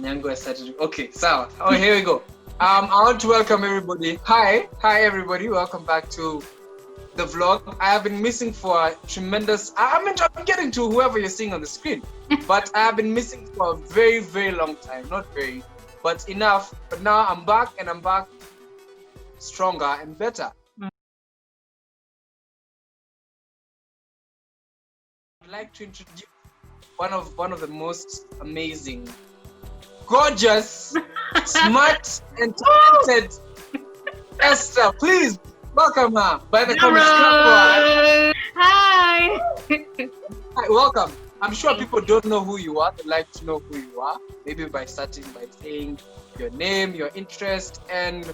Nyango started. Okay, so here we go. I want to welcome everybody. Hi everybody. Welcome back to the vlog. I have been missing for a tremendous. I'm getting to whoever you're seeing on the screen, but I have been missing for a very, very long time. Not very, but enough. But now I'm back, and I'm back stronger and better. I'd like to introduce one of the most amazing, gorgeous, smart, and talented Esther. Please welcome her by the comments. Hi. Hi, welcome. I'm sure people don't know who you are. They'd like to know who you are. Maybe by starting by saying your name, your interest, and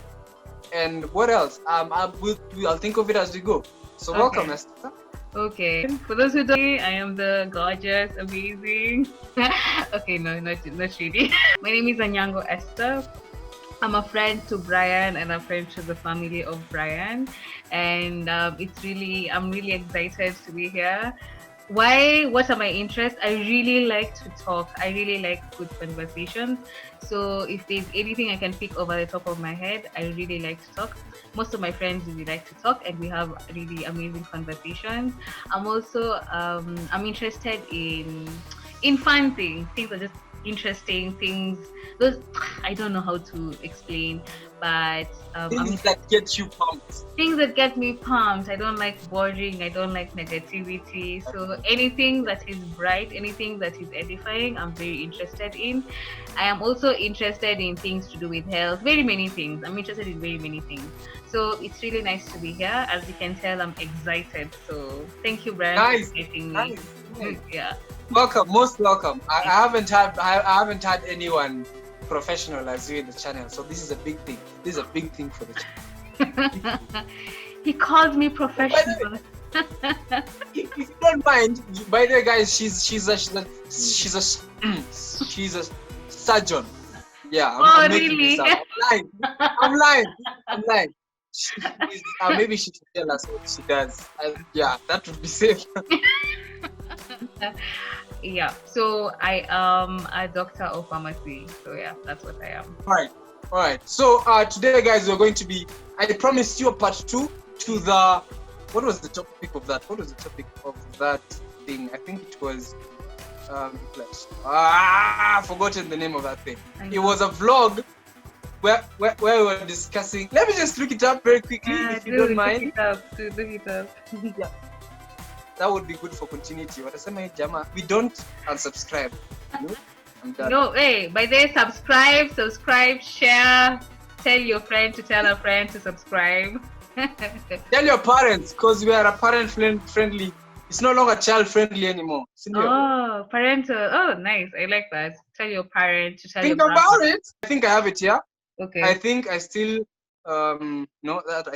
what else? I'll think of it as we go. So welcome, Esther. Okay. For those who don't know, I am the gorgeous, amazing. Okay, no, not really. My name is Anyango Esther. I'm a friend to Brian and a friend to the family of Brian, and I'm really excited to be here. Why? What are my interests? I really like to talk. I really like good conversations. So if there's anything I can pick over the top of my head, I really like to talk. Most of my friends really like to talk, and we have really amazing conversations. I'm also I'm interested in fun things that just interesting things. Those I don't know how to explain, but things that get you pumped. Things that get me pumped. I don't like boring. I don't like negativity. So anything that is bright, anything that is edifying, I'm very interested in. I am also interested in things to do with health. Very many things. I'm interested in very many things. So it's really nice to be here. As you can tell, I'm excited. So thank you, Brian, for inviting me. Nice. Yeah. Welcome, most welcome. I haven't had anyone professional as you in the channel, so this is a big thing. This is a big thing for the channel. He called me professional. If you don't mind, by the way, guys, she's a surgeon. Yeah, I'm making really? this up. I'm lying. Maybe she should tell us what she does. Yeah, that would be safe. Yeah, so I am a doctor of pharmacy. So yeah, that's what I am. All right. So today, guys, we're going to be. I promised you a part 2 to the. What was the topic of that? What was the topic of that thing? I think it was. I've forgotten the name of that thing. It was a vlog where we were discussing. Let me just look it up very quickly, if you don't mind. Look it up. Yeah. That would be good for continuity. We don't unsubscribe. No, hey, by the way, subscribe, share, tell your friend to tell a friend to subscribe. Tell your parents, because we are a parent friendly. It's no longer child friendly anymore. Oh, parental. Oh, nice. I like that. Tell your parent to tell Think your about it. I think I have it here. Okay. I think I still I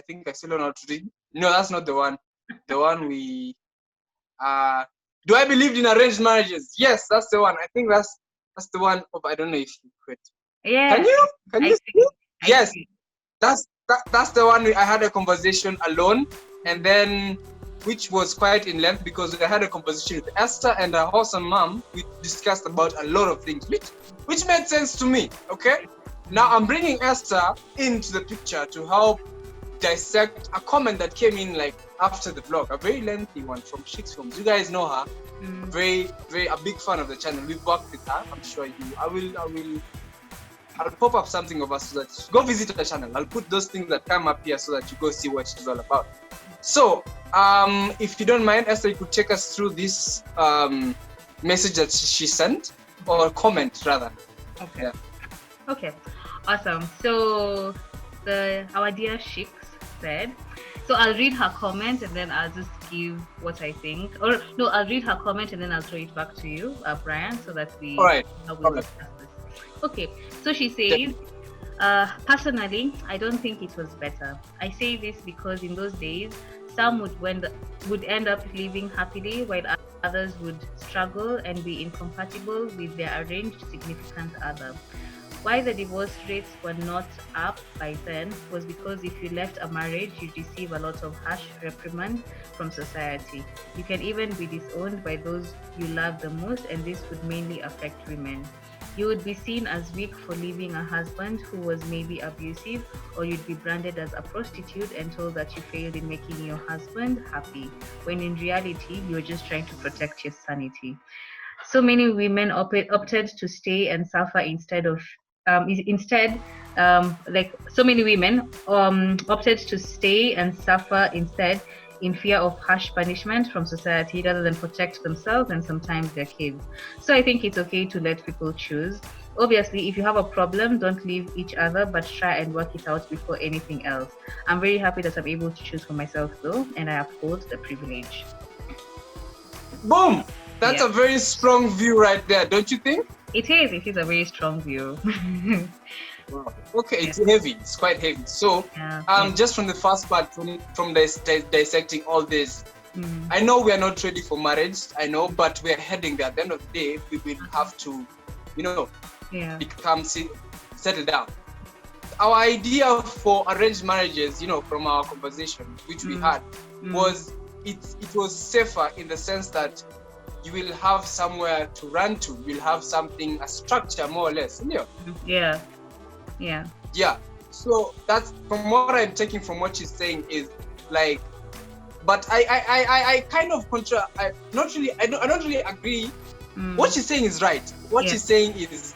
think I still don't know how to read. No, that's not the one. The one we do I believe in arranged marriages? Yes, that's the one. I think that's the one of I don't know if you quit. Yeah. Can you see? Yes. That's the one I had a conversation alone, and then which was quite in length because I had a conversation with Esther and her awesome mom. We discussed about a lot of things, which made sense to me. Okay. Now I'm bringing Esther into the picture to help dissect a comment that came in like after the vlog, a very lengthy one from Shix Films. You guys know her. Very, very a big fan of the channel. We've worked with her. I'm sure I'll pop up something of us so that go visit the channel. I'll put those things that come up here so that you go see what she's all about. So, if you don't mind, Esther, you could take us through this message that she sent, or comment rather. Okay. Yeah. Okay. Awesome. So our dear Shix said. So I'll read her comment and then I'll just give what I think. Or no, I'll read her comment and then I'll throw it back to you, Brian, so that we. All right. Okay. So she says, personally, I don't think it was better. I say this because in those days, some would end up living happily while others would struggle and be incompatible with their arranged significant other. Why the divorce rates were not up by then was because if you left a marriage, you'd receive a lot of harsh reprimand from society. You can even be disowned by those you love the most, and this would mainly affect women. You would be seen as weak for leaving a husband who was maybe abusive, or you'd be branded as a prostitute and told that you failed in making your husband happy, when in reality, you're just trying to protect your sanity. So many women opted to stay and suffer instead of like so many women opted to stay and suffer instead, in fear of harsh punishment from society, rather than protect themselves and sometimes their kids. So I think it's okay to let people choose. Obviously, if you have a problem, don't leave each other, but try and work it out before anything else. I'm very happy that I'm able to choose for myself though, and I uphold the privilege. Boom! That's Yeah. a very strong view right there, don't you think? It is a very strong view. Wow. Okay, it's heavy. It's quite heavy. So, Yeah. just from the first part, from dissecting all this, Mm. I know we are not ready for marriage. I know, but we are heading there. At the end of the day, we will have to, Yeah. become settle down. Our idea for arranged marriages, from our conversation which we had, was it was safer in the sense that you will have somewhere to run to. You'll have something, a structure more or less. Yeah. Yeah. So that's from what I'm taking from what she's saying is like, but I kind of I don't really agree. What she's saying is right. What she's saying is,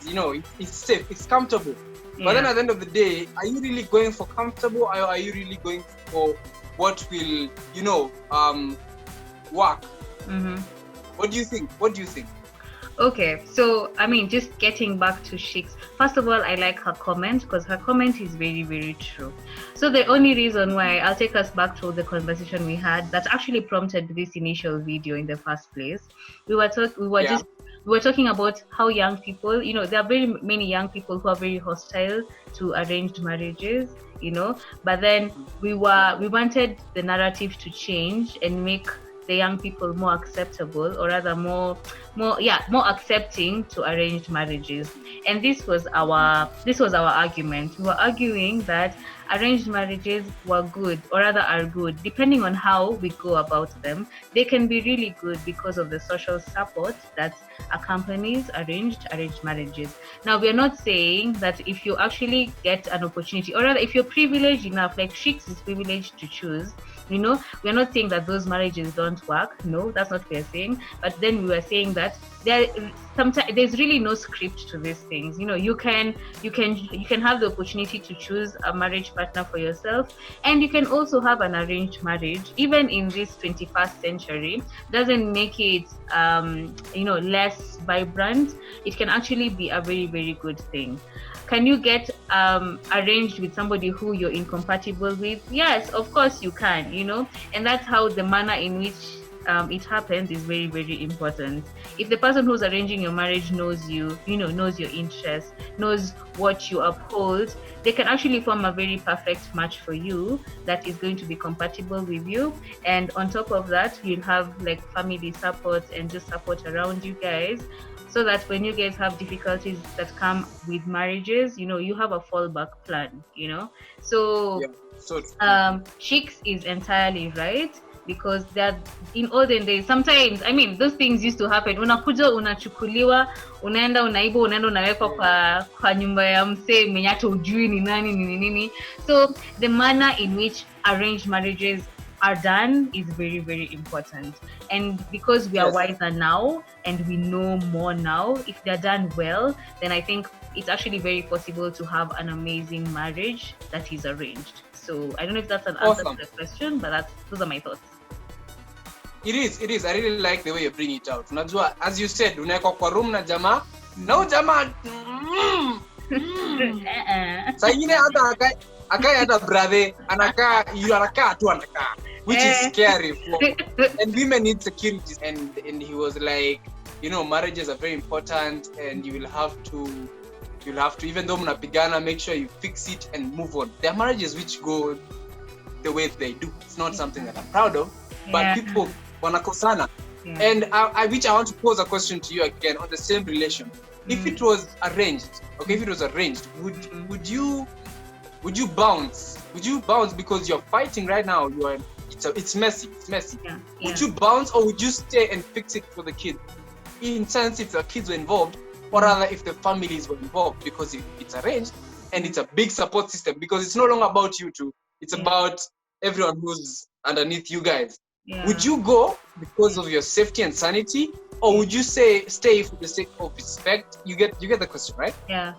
it's safe, it's comfortable. But then at the end of the day, are you really going for comfortable, or are you really going for what will, work? Mm-hmm. What do you think? Okay, so I mean, just getting back to Sheiks. First of all, I like her comment because her comment is very, very true. So the only reason why, I'll take us back to the conversation we had that actually prompted this initial video in the first place. We were talking about how young people, there are very many young people who are very hostile to arranged marriages, but then we wanted the narrative to change and make the young people more acceptable, or rather more accepting to arranged marriages. And this was our argument. We were arguing that arranged marriages were good, or rather are good, depending on how we go about them. They can be really good because of the social support that accompanies arranged marriages. Now, we are not saying that if you actually get an opportunity, or rather if you're privileged enough, like Sheiks is privileged to choose, we're not saying that those marriages don't work. No, that's not what we're saying. But then we were saying that there's really no script to these things. You can have the opportunity to choose a marriage partner for yourself, and you can also have an arranged marriage. Even in this 21st century, doesn't make it less vibrant. It can actually be a very, very good thing. Can you get arranged with somebody who you're incompatible with? Yes, of course you can, and that's how the manner in which it happens is very, very important. If the person who's arranging your marriage knows you, knows your interests, knows what you uphold, they can actually form a very perfect match for you that is going to be compatible with you. And on top of that, you'll have like family support and just support around you guys, so that when you guys have difficulties that come with marriages, you have a fallback plan, So, Sheiks is entirely right, because that in olden days, sometimes, I mean, those things used to happen. Unakuja, unachukuliwa, unaenda unaiba, unaenda unawekwa kwa nyumba ya msee mwenye hata hujui ni nini. So the manner in which arranged marriages are done is very, very important. And because we are wiser now and we know more now, if they're done well, then I think it's actually very possible to have an amazing marriage that is arranged. So I don't know if that's an answer to the question, but those are my thoughts. It is. I really like the way you bring it out. Unajua, as you said, unawekwa kwa room na jamaa, na jamaa saa ingine hata akai hata brother anakaa tu anakaa, which is scary and women need security, and he was like, marriages are very important, and you will have to, even though mnapigana, make sure you fix it and move on. There are marriages which go the way they do. It's not something that I'm proud of, but people wanakosana. And I want to pose a question to you again on the same relation. If it was arranged, would you bounce? Would you bounce because you're fighting right now? It's messy. Yeah. Would you bounce, or would you stay and fix it for the kid? In sense, if the kids were involved, or rather if the families were involved, because it's arranged and it's a big support system, because it's no longer about you two, it's about everyone who's underneath you guys. Would you go because of your safety and sanity, or would you stay for the sake of respect? You get the question, right? Yeah.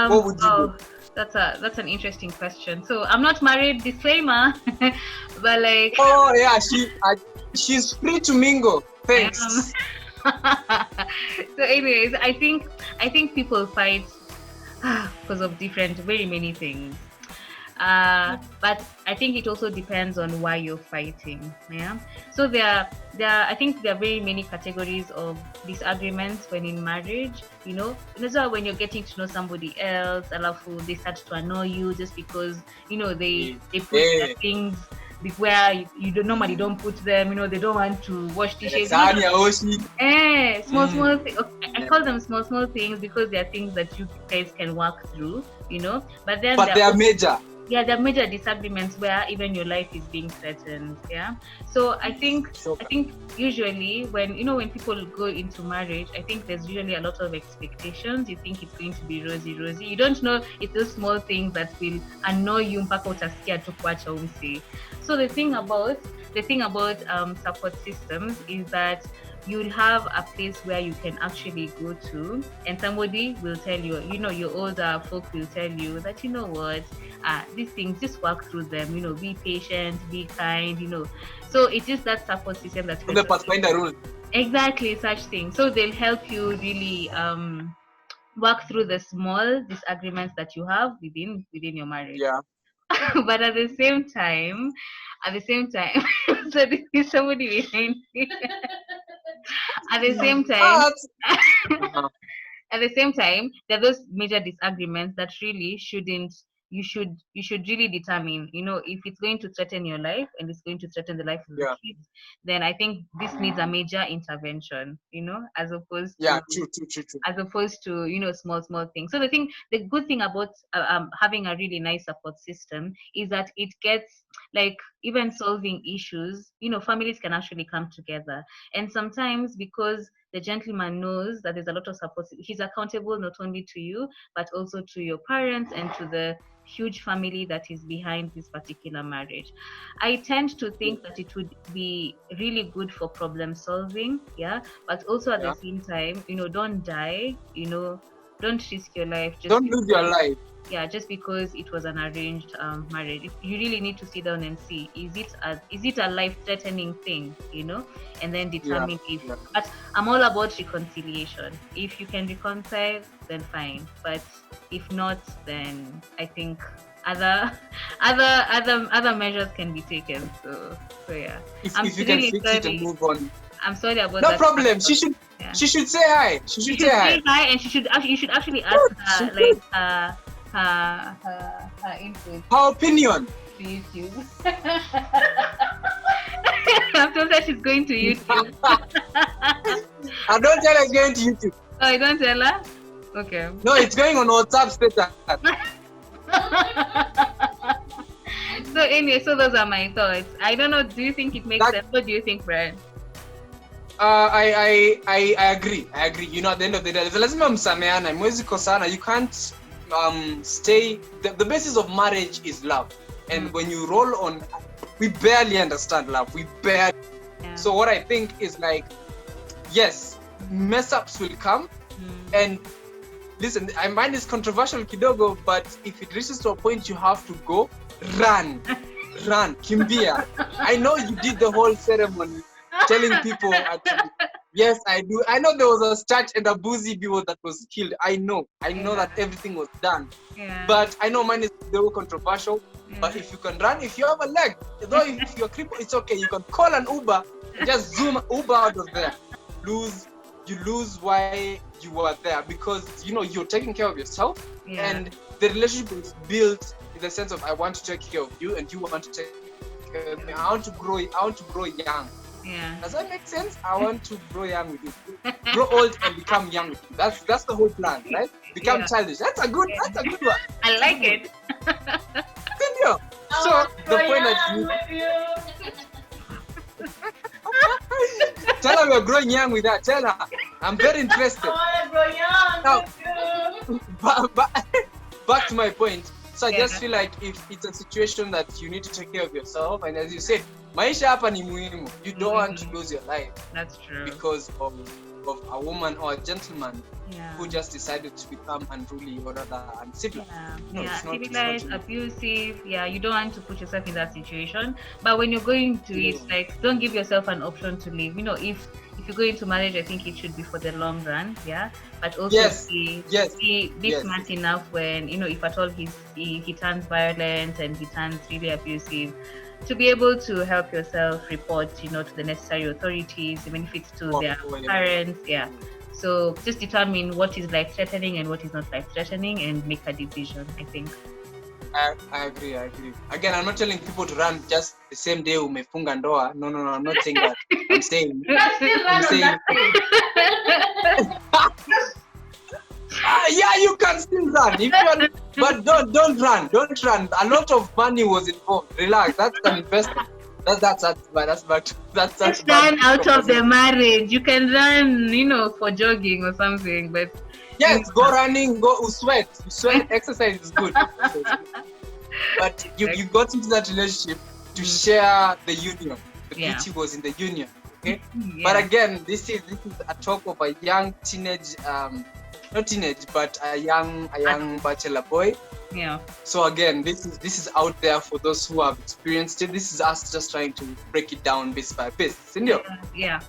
What would you do? That's an interesting question. So I'm not married, disclaimer, but like. Oh yeah, she's free to mingle. Thanks. So, anyways, I think people fight because of very many things. But I think it also depends on why you're fighting. Yeah. So I think there are very many categories of disagreements when in marriage. You know, that's why when you're getting to know somebody else, they start to annoy you just because they put their things where you normally don't put them. They don't want to wash dishes. Small things. I call them small things because they are things that you guys can work through. But then they are major. Yeah, there are major disagreements where even your life is being threatened. Yeah. So I think usually when people go into marriage, I think there's usually a lot of expectations. You think it's going to be rosy. You don't know it's those small things that will annoy you mpaka utasikia tu kuacha umsi. So the thing about support systems is that you'll have a place where you can actually go to, and somebody will tell you, your older folk will tell you that, these things, just work through them, be patient, be kind, So it is that support system that the Pathfinder rule. Exactly, such things. So they'll help you really work through the small disagreements that you have within your marriage. Yeah. But at the same time, so this is somebody behind me. At the same time, at the same time, there are those major disagreements that really you should really determine, if it's going to threaten your life and it's going to threaten the life of the kids, then I think this needs a major intervention, as opposed to true. As opposed to small things. So the good thing about having a really nice support system is that it gets, like, even solving issues, families can actually come together. And sometimes, because the gentleman knows that there's a lot of support, he's accountable not only to you but also to your parents and to the huge family that is behind this particular marriage. I tend to think that it would be really good for problem solving, but also at the same time, don't die, don't risk your life, don't lose your life. Just because it was an arranged marriage. You really need to sit down and see, is it a life-threatening thing, and then determine if. But I'm all about reconciliation. If you can reconcile, then fine. But if not, then I think other measures can be taken. So yeah. If you can fix it and move on. I'm sorry about that. No problem. She should say hi. She should say hi, and you should actually ask her, like, her input. Her opinion. To YouTube. I'm told that she's going to YouTube. I don't tell her going to YouTube. Oh, you don't tell her? Okay. No, it's going on WhatsApp status. So anyway, those are my thoughts. I don't know, do you think it makes sense? What do you think, Brian? I agree. At the end of the day, lazima msameana, mwezi kosana. You can't stay. The basis of marriage is love, and when you roll on, we barely understand love. So what I think is, like, yes, mess ups will come, and listen, I mind it's controversial kidogo, but if it reaches to a point you have to go, run, kimbia. I know you did the whole ceremony telling people, yes, I do. I know there was a church and a boozy people that was killed. I know that everything was done. But I know mine is very controversial. But if you can run, if you have a leg, though if you're crippled, it's okay. You can call an Uber and just zoom Uber out of there. You lose why you were there, because you're taking care of yourself, and the relationship is built in the sense of, I want to take care of you and you want to take care of me. I want to grow young. Does that make sense? I want to grow young with you. Grow old and become young with you. That's the whole plan, right? Become childish. That's a good one. I like it. Good deal. So the point that Tell her we're growing young with that. Tell her. I'm very interested. I want to grow young. Now, back to my point. So I Yeah. just feel like if it's a situation that you need to take care of yourself, and as you said, maisha hapa ni muhimu. You don't want to lose your life That's true. because of a woman or a gentleman Yeah. who just decided to become unruly or rather uncivilized. No, Yeah, it's not civilized, really. abusive. Yeah, you don't want to put yourself in that situation. But when you're going to it, like, don't give yourself an option to leave. You know, if you go into marriage, I think it should be for the long run. Yeah, but also be smart enough when, you know, if at all he turns violent and he turns really abusive, to be able to help yourself report, you know, to the necessary authorities, even if it's to their parents. Yeah. So just determine what is life-threatening and what is not life-threatening and make a decision, I think. I agree. Again, I'm not telling people to run just the same day umefunga ndoa. No, I'm not saying that. I'm saying yeah, you can still run if you are, but don't run. Don't run. A lot of money was involved. Relax. That's an investment. That's run out of the marriage. You can run, you know, for jogging or something, but yes, go running, go sweat. Exercise is good. But you got into that relationship to share the union. The beauty was in the union. Okay. Yeah. But again, this is a talk of a young teenage, not teenage, but a young bachelor boy. Yeah. So again, this is out there for those who have experienced it. This is us just trying to break it down piece by piece. Cindy? Yeah.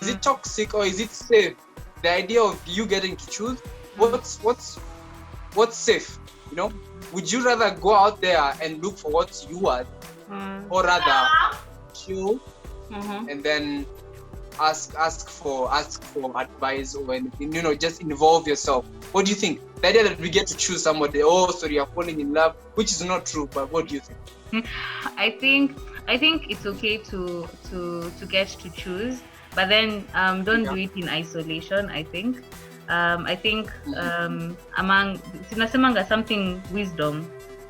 Is it toxic or is it safe? The idea of you getting to choose what's safe, you know? Would you rather go out there and look for what you want, or rather chill and then ask for advice or anything, you know, just involve yourself? What do you think? The idea that we get to choose somebody, you're falling in love, which is not true, but what do you think? I think it's okay to get to choose, but then don't do it in isolation. I think among sinasemanga something wisdom.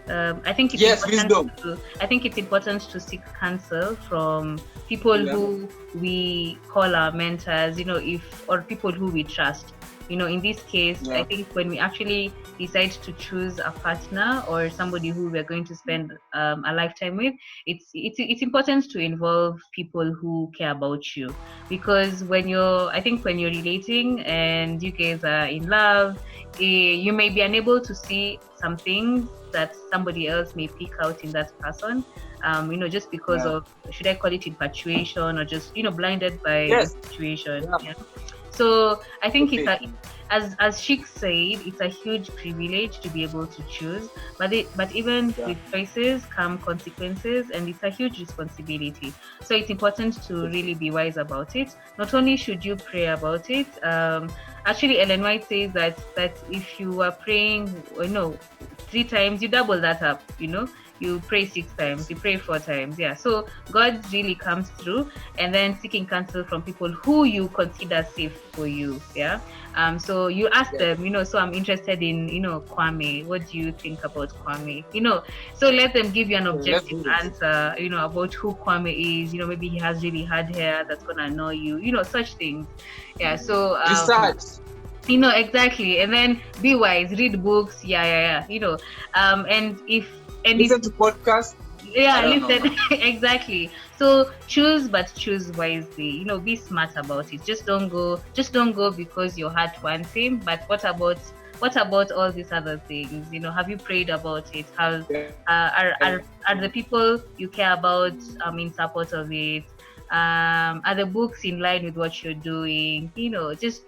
I think it's important to seek counsel from people who we call our mentors, you know, or people who we trust. You know, in this case, I think when we actually decide to choose a partner or somebody who we're going to spend a lifetime with, it's important to involve people who care about you, because when you're relating and you guys are in love, you may be unable to see some things that somebody else may pick out in that person, you know, just because of, should I call it infatuation, or just, you know, blinded by the situation. So I think it's as Sheikh said, it's a huge privilege to be able to choose, but even with choices come consequences, and it's a huge responsibility. So it's important to really be wise about it. Not only should you pray about it, actually Ellen White says that if you are praying, you know, 3 times, you double that up, you know. You pray 6 times, you pray 4 times. Yeah. So God really comes through, and then seeking counsel from people who you consider safe for you. Yeah. So you ask them, you know, so I'm interested in, you know, Kwame. What do you think about Kwame? You know, so let them give you an objective answer, you know, about who Kwame is. You know, maybe he has really hard hair that's gonna annoy you. You know, such things. Yeah. So you know, exactly. And then be wise, read books. Yeah. You know, and listen to podcasts. Yeah, listen. Exactly. So choose wisely. You know, be smart about it. Just don't go because your heart wants him. But what about all these other things? You know, have you prayed about it? How are the people you care about in support of it? Are the books in line with what you're doing? You know, just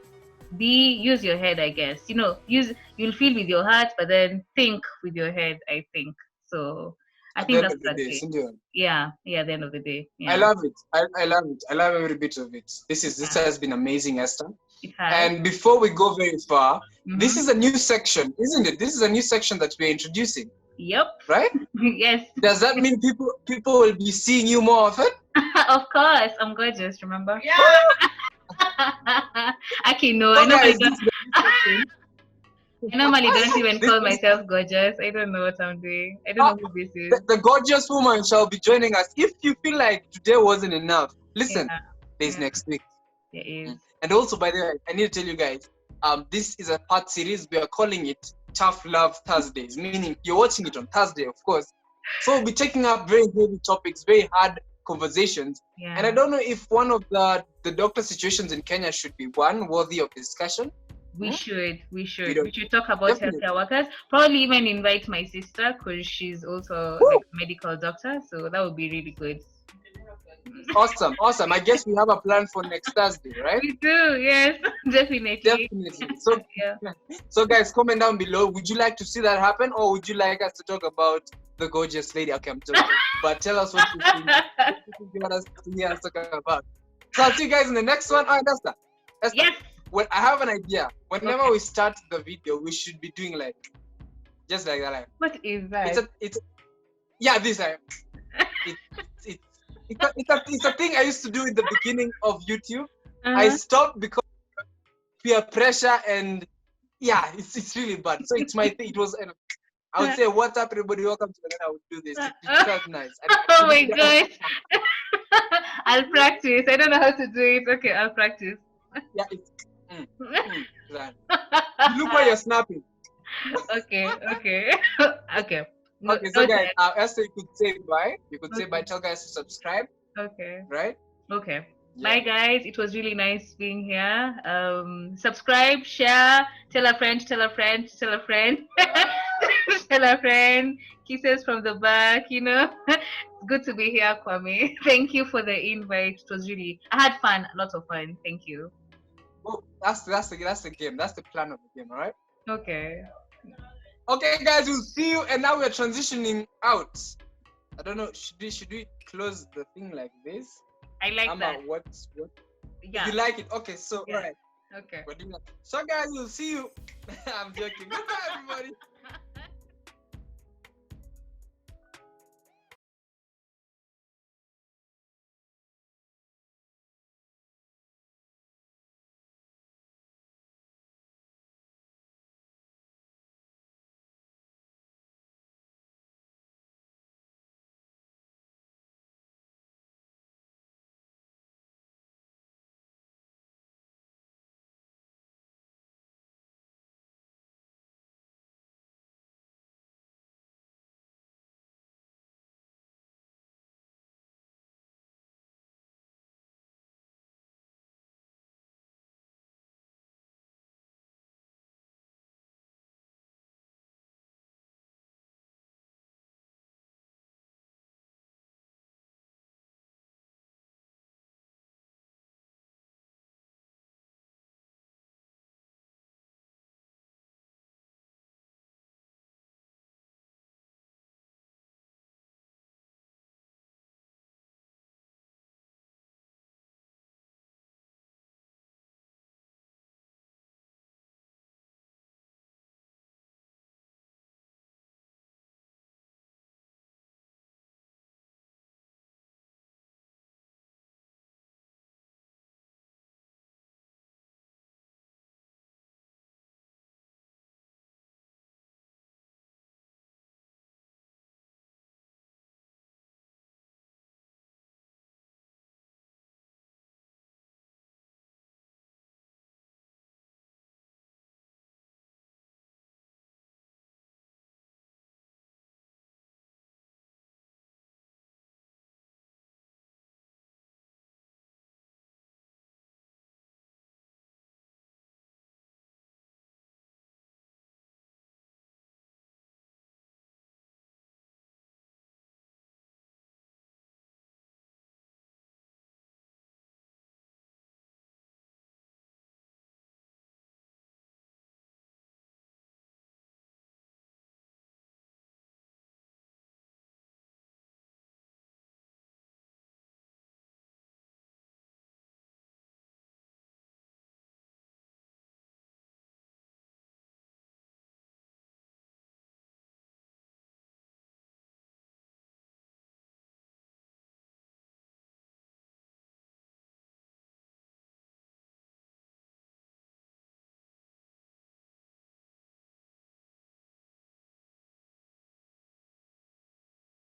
use your head, I guess. You know, you'll feel with your heart, but then think with your head, I think. So I think that's the yeah, at the end of the day. Yeah. I love it. I love it. I love every bit of it. This has been amazing, Esther. It has. And before we go very far, this is a new section, isn't it? This is a new section that we're introducing. Yep. Right? Yes. Does that mean people will be seeing you more often? Of course. I'm gorgeous, remember? Yeah. Okay, no, I normally don't even call myself gorgeous. I don't know what I'm doing. I don't know who this is. The gorgeous woman shall be joining us. If you feel like today wasn't enough, listen, There's next week. There is. And also, by the way, I need to tell you guys, this is a part series. We are calling it Tough Love Thursdays, meaning you're watching it on Thursday, of course. So we'll be taking up very heavy topics, very hard conversations. Yeah. And I don't know if one of the doctor situations in Kenya should be one worthy of discussion. We should You know, we should talk about definitely. healthcare workers. Probably even invite my sister because she's also like a medical doctor. So that would be really good. Awesome. I guess we have a plan for next Thursday, right? We do, yes, definitely. Definitely. So, so guys, comment down below. Would you like to see that happen, or would you like us to talk about the gorgeous lady? Okay, I'm joking. But tell us what you think. What you want us to hear us talk about. So I'll see you guys in the next one. All right, Esther. Yes. Well, I have an idea. Whenever we start the video, we should be doing like, just like that. Like, what is that? This. It's a thing I used to do in the beginning of YouTube. I stopped because of peer pressure and it's really bad. So it's my thing. It was, I would say, "What's up, everybody? Welcome to the." I would do this. It felt nice. Oh my god! I'll practice. I don't know how to do it. Okay, I'll practice. Yeah. You look where you're snapping. Okay. Okay, so guys, Esther, you could say bye. You could say bye. Tell guys to subscribe. Okay. Right? Okay. Yeah. Bye, guys. It was really nice being here. Subscribe, share, tell a friend, tell a friend, tell a friend, tell a friend. Kisses from the back, you know. It's good to be here, Kwame. Thank you for the invite. It was really, I had fun, a lot of fun. Thank you. Well, that's the game. That's the plan of the game, all right? Okay. Okay, guys, we'll see you. And now we're transitioning out. I don't know. Should we close the thing like this? I like that. What? Yeah. You like it? Okay, so all right. Okay. So, guys, we'll see you. I'm joking. Goodbye, everybody.